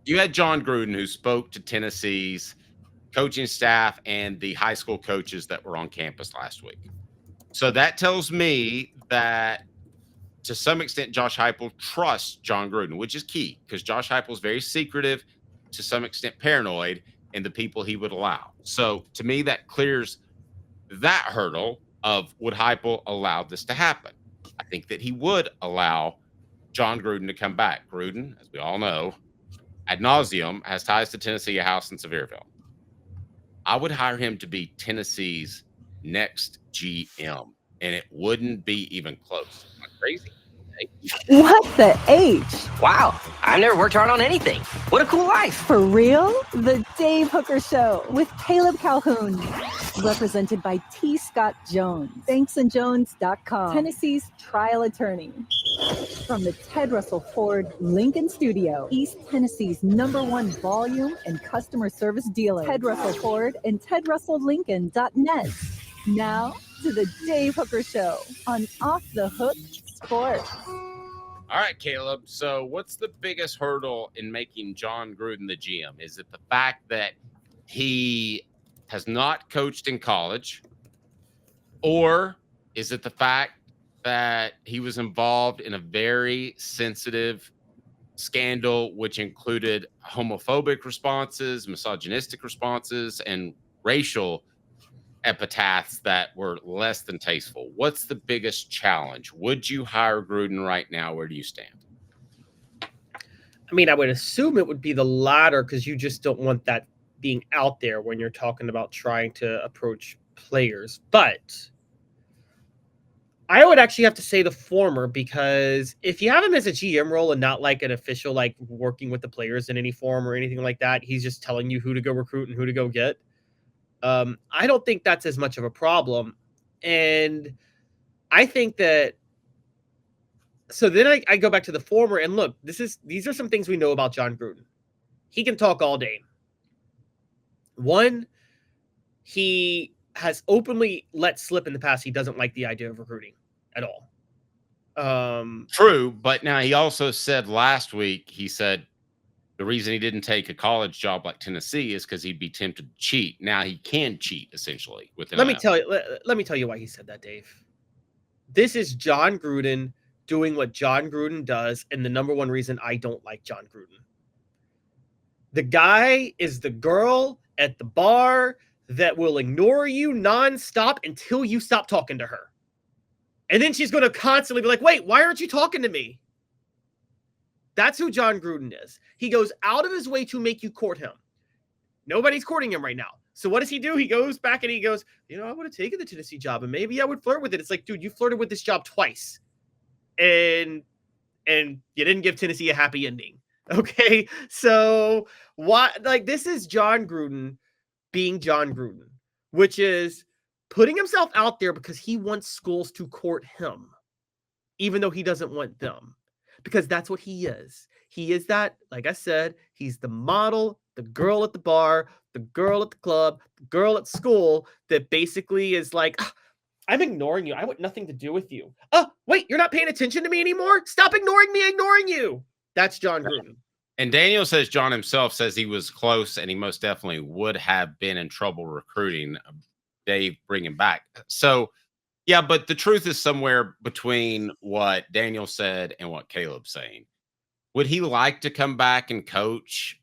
You had Jon Gruden, who spoke to Tennessee's coaching staff and the high school coaches that were on campus last week. So that tells me that to some extent, Josh Heupel trusts Jon Gruden, which is key because Josh Heupel is very secretive, to some extent paranoid in the people he would allow. So to me, that clears that hurdle of would Heupel allow this to happen? I think that he would allow Jon Gruden to come back. Gruden, as we all know, ad nauseum, has ties to Tennessee, a house in Sevierville. I would hire him to be Tennessee's next GM, and it wouldn't be even close. Am I crazy? What the H? Wow, I've never worked hard on anything. What a cool life. For real? The Dave Hooker Show with Caleb Calhoun. Represented by T. Scott Jones. ThanksandJones.com. Tennessee's trial attorney. From the Ted Russell Ford Lincoln Studio, East Tennessee's #1 volume and customer service dealer. Ted Russell Ford and TedRussellLincoln.net. Now to the Dave Hooker Show on Off the Hook Sports. All right, Caleb. So what's the biggest hurdle in making Jon Gruden the GM? Is it the fact that he has not coached in college? Or is it the fact that he was involved in a very sensitive scandal, which included homophobic responses, misogynistic responses, and racial epitaphs that were less than tasteful? What's the biggest challenge? Would you hire Gruden right now? Where do you stand? I mean, I would assume it would be the latter because you just don't want that being out there when you're talking about trying to approach players. But I would actually have to say the former, because if you have him as a GM role and not like an official, like working with the players in any form or anything like that, he's just telling you who to go recruit and who to go get. I don't think that's as much of a problem. And I think that, so then I go back to the former, and look, these are some things we know about Jon Gruden. He can talk all day. One, he has openly let slip in the past he doesn't like the idea of recruiting at all. True, but now he also said last week, he said the reason he didn't take a college job like Tennessee is because he'd be tempted to cheat. Now he can cheat, essentially. Let me tell you why he said that, Dave. This is Jon Gruden doing what Jon Gruden does, and the #1 reason I don't like Jon Gruden. The guy is the girl at the bar that will ignore you nonstop until you stop talking to her. And then she's going to constantly be like, wait, why aren't you talking to me? That's who Jon Gruden is. He goes out of his way to make you court him. Nobody's courting him right now. So what does he do? He goes back and he goes, I would have taken the Tennessee job and maybe I would flirt with it. It's like, dude, you flirted with this job twice. And you didn't give Tennessee a happy ending. Okay? So this is Jon Gruden being Jon Gruden, which is putting himself out there because he wants schools to court him, even though he doesn't want them. Because that's what he is. He is that, like I said, he's the model, the girl at the bar, the girl at the club, the girl at school that basically is like, I'm ignoring you. I want nothing to do with you. Oh, wait, you're not paying attention to me anymore? Stop ignoring me, ignoring you. That's Jon Gruden. And Daniel says Jon himself says he was close and he most definitely would have been in trouble recruiting Dave, bring him back. So, yeah, but the truth is somewhere between what Daniel said and what Caleb's saying. Would he like to come back and coach?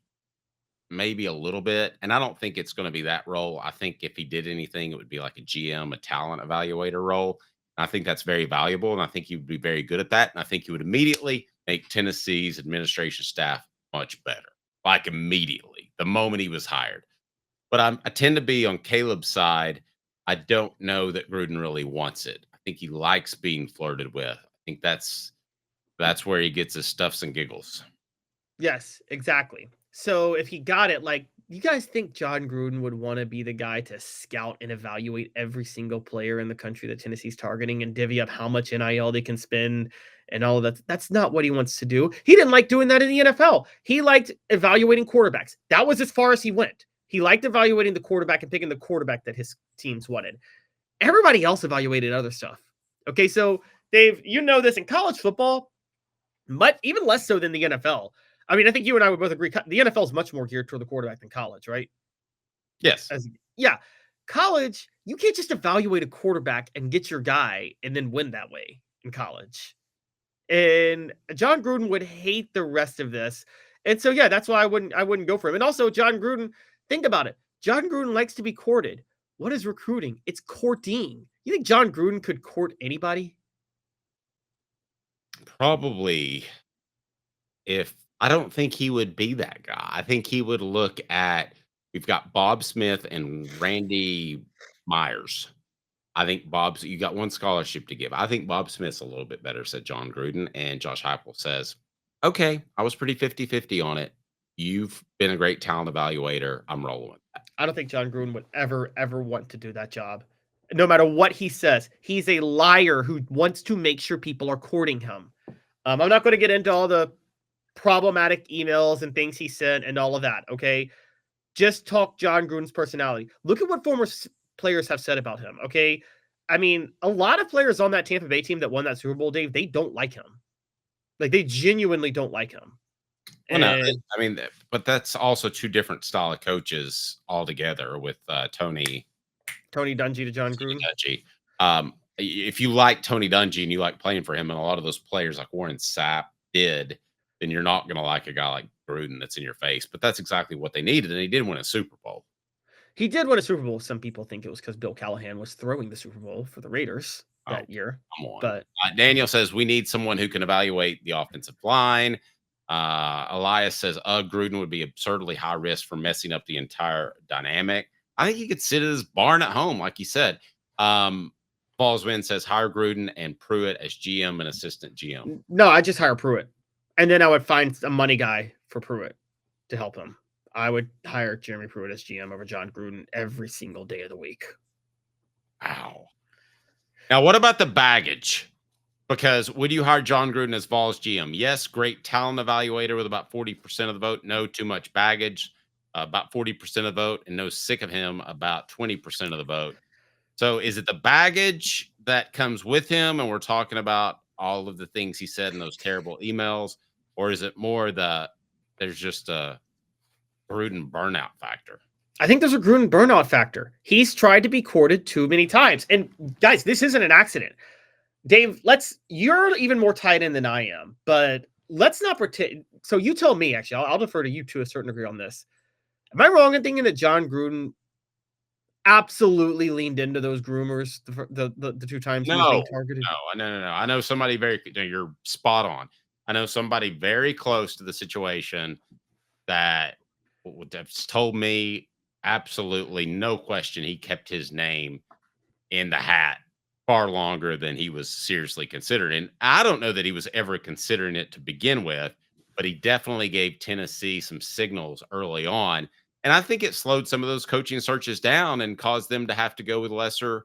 Maybe a little bit. And I don't think it's going to be that role. I think if he did anything, it would be like a GM, a talent evaluator role. And I think that's very valuable. And I think he would be very good at that. And I think he would immediately make Tennessee's administration staff much better. Like immediately, the moment he was hired. But I tend to be on Caleb's side. I don't know that Gruden really wants it. I think he likes being flirted with. I think that's where he gets his stuffs and giggles. Yes, exactly. So if he got it, like, you guys think Jon Gruden would want to be the guy to scout and evaluate every single player in the country that Tennessee's targeting and divvy up how much NIL they can spend and all of that? That's not what he wants to do. He didn't like doing that in the NFL. He liked evaluating quarterbacks. That was as far as he went. He liked evaluating the quarterback and picking the quarterback that his teams wanted. Everybody else evaluated other stuff. Okay, so Dave, you know this in college football, but even less so than the NFL. I mean, I think you and I would both agree. The NFL is much more geared toward the quarterback than college, right? Yes. Yeah. College, you can't just evaluate a quarterback and get your guy and then win that way in college. And Jon Gruden would hate the rest of this. And so, yeah, that's why I wouldn't go for him. And also, Jon Gruden, think about it. Jon Gruden likes to be courted. What is recruiting? It's courting. You think Jon Gruden could court anybody? Probably. If I don't think he would be that guy. I think he would look at we've got Bob Smith and Randy Myers. I think you got one scholarship to give. I think Bob Smith's a little bit better, said Jon Gruden. And Josh Heupel says, okay, I was pretty 50-50 on it. You've been a great talent evaluator. I'm rolling with that. I don't think Jon Gruden would ever want to do that job. No matter what he says, he's a liar who wants to make sure people are courting him. I'm not going to get into all the problematic emails and things he sent and all of that, okay? Just talk Jon Gruden's personality. Look at what former players have said about him, okay? I mean, a lot of players on that Tampa Bay team that won that Super Bowl, Dave, they don't like him. Like, they genuinely don't like him. Well, no, I mean, but that's also two different style of coaches altogether with Tony Dungy to Jon Gruden. If you like Tony Dungy and you like playing for him, and a lot of those players like Warren Sapp did, then you're not going to like a guy like Gruden that's in your face. But that's exactly what they needed, and he did win a Super Bowl. He did win a Super Bowl. Some people think it was because Bill Callahan was throwing the Super Bowl for the Raiders that year. Come on. But Daniel says we need someone who can evaluate the offensive line. Elias says Gruden would be absurdly high risk for messing up the entire dynamic. I think he could sit at his barn at home, like you said. Fallswind says hire Gruden and Pruitt as GM and assistant GM. No, I just hire Pruitt. And then I would find a money guy for Pruitt to help him. I would hire Jeremy Pruitt as GM over Jon Gruden every single day of the week. Wow. Now, what about the baggage? Because would you hire Jon Gruden as Vols GM? Yes, great talent evaluator with about 40% of the vote. No, too much baggage, about 40% of the vote. And no, sick of him, about 20% of the vote. So is it the baggage that comes with him? And we're talking about all of the things he said in those terrible emails. Or is it more there's just a Gruden burnout factor? I think there's a Gruden burnout factor. He's tried to be courted too many times. And guys, this isn't an accident. Dave, you're even more tied in than I am, but let's not pretend. So you tell me, actually, I'll defer to you to a certain degree on this. Am I wrong in thinking that Jon Gruden absolutely leaned into those Grumors the two times he was being targeted? No. I know somebody you're spot on. I know somebody very close to the situation that would have told me absolutely no question he kept his name in the hat far longer than he was seriously considered. And I don't know that he was ever considering it to begin with, but he definitely gave Tennessee some signals early on. And I think it slowed some of those coaching searches down and caused them to have to go with lesser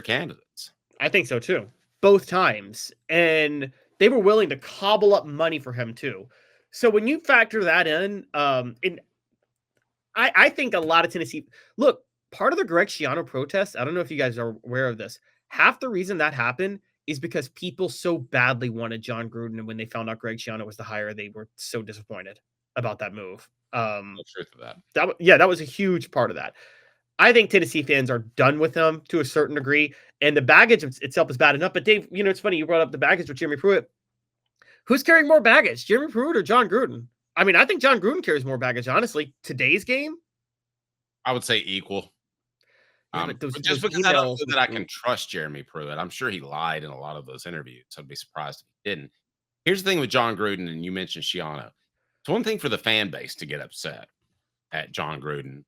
candidates. I think so too. Both times. And they were willing to cobble up money for him too. So when you factor that in, I think a lot of Tennessee, look, part of the Greg Schiano protest, I don't know if you guys are aware of this. Half the reason that happened is because people so badly wanted Jon Gruden. And when they found out Greg Schiano was the hire, they were so disappointed about that move. The truth of that. That was a huge part of that. I think Tennessee fans are done with him to a certain degree, and the baggage itself is bad enough. But Dave, it's funny you brought up the baggage with Jeremy Pruitt. Who's carrying more baggage, Jeremy Pruitt or Jon Gruden? I mean, I think Jon Gruden carries more baggage. Honestly, today's game, I would say equal. Just because I don't know that I can trust Jeremy Pruitt. I'm sure he lied in a lot of those interviews. I'd be surprised if he didn't. Here's the thing with Jon Gruden, and you mentioned Schiano. It's one thing for the fan base to get upset at Jon Gruden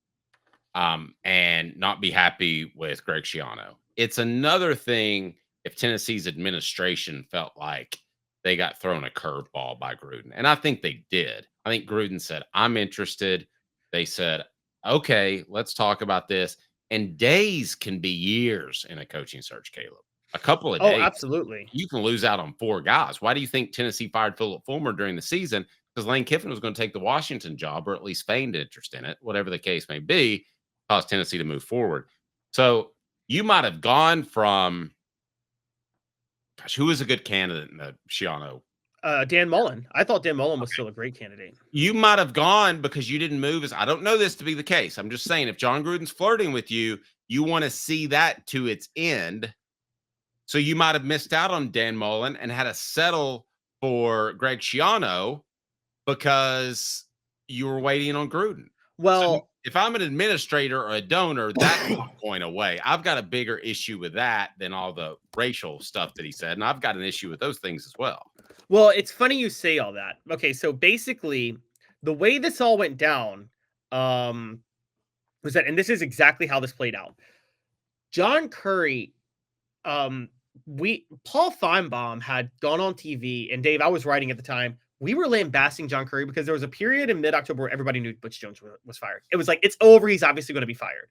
and not be happy with Greg Schiano. It's another thing if Tennessee's administration felt like they got thrown a curveball by Gruden. And I think they did. I think Gruden said, I'm interested. They said, okay, let's talk about this. And days can be years in a coaching search, Caleb. A couple of days. Oh, absolutely. You can lose out on 4 guys. Why do you think Tennessee fired Philip Fulmer during the season? Because Lane Kiffin was going to take the Washington job, or at least feigned interest in it, whatever the case may be, caused Tennessee to move forward. So you might have gone from, who was a good candidate in the Schiano? Dan Mullen. I thought Dan Mullen was still a great candidate. You might have gone because you didn't move. I don't know this to be the case. I'm just saying, if Jon Gruden's flirting with you, you want to see that to its end. So you might have missed out on Dan Mullen and had to settle for Greg Schiano because you were waiting on Gruden. Well, so if I'm an administrator or a donor, that's not going away. I've got a bigger issue with that than all the racial stuff that he said. And I've got an issue with those things as well. Well, it's funny you say all that. Okay, so basically, the way this all went down was that, and this is exactly how this played out. John Curry, Paul Feinbaum had gone on TV, and Dave, I was writing at the time. We were lambasting John Curry because there was a period in mid-October where everybody knew Butch Jones was fired. It was like, it's over. He's obviously going to be fired.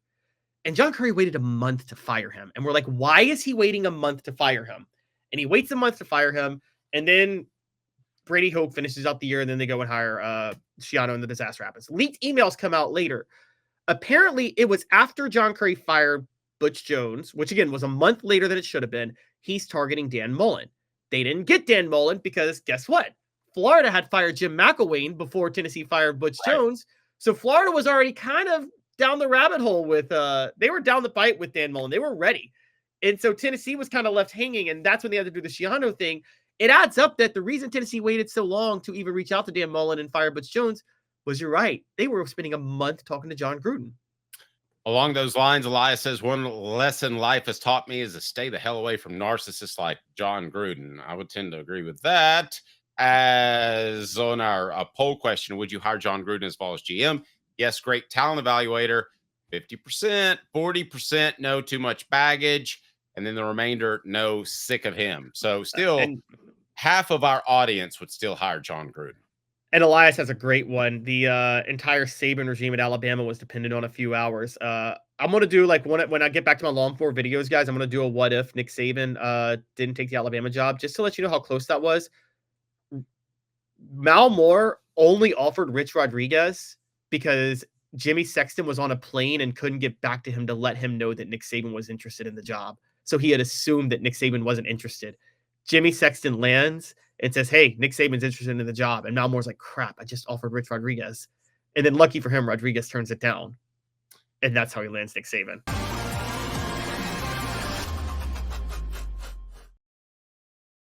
And John Curry waited a month to fire him. And we're like, why is he waiting a month to fire him? And he waits a month to fire him. And then Brady Hoke finishes out the year, and then they go and hire Schiano, and the disaster happens. Leaked emails come out later. Apparently, it was after John Curry fired Butch Jones, which again was a month later than it should have been. He's targeting Dan Mullen. They didn't get Dan Mullen because guess what? Florida had fired Jim McElwain before Tennessee fired Butch Jones. So Florida was already kind of down the rabbit hole with they were down the fight with Dan Mullen. They were ready. And so Tennessee was kind of left hanging, and that's when they had to do the Schiano thing. It adds up that the reason Tennessee waited so long to even reach out to Dan Mullen and fire Butch Jones was, you're right, they were spending a month talking to Jon Gruden. Along those lines, Elias says, one lesson life has taught me is to stay the hell away from narcissists like Jon Gruden. I would tend to agree with that. As on our poll question, would you hire Jon Gruden as Vols GM? Yes, great talent evaluator. 50%, 40%, no, too much baggage. And then the remainder, no, sick of him. So still, half of our audience would still hire Jon Gruden. And Elias has a great one. The entire Saban regime at Alabama was dependent on a few hours. I'm going to do like when I get back to my Law 4 videos, guys, I'm going to do a what if Nick Saban didn't take the Alabama job, just to let you know how close that was. Mal Moore only offered Rich Rodriguez because Jimmy Sexton was on a plane and couldn't get back to him to let him know that Nick Saban was interested in the job. So he had assumed that Nick Saban wasn't interested. Jimmy Sexton lands and says, hey, Nick Saban's interested in the job. And Mal Moore's like, crap, I just offered Rich Rodriguez. And then lucky for him, Rodriguez turns it down. And that's how he lands Nick Saban.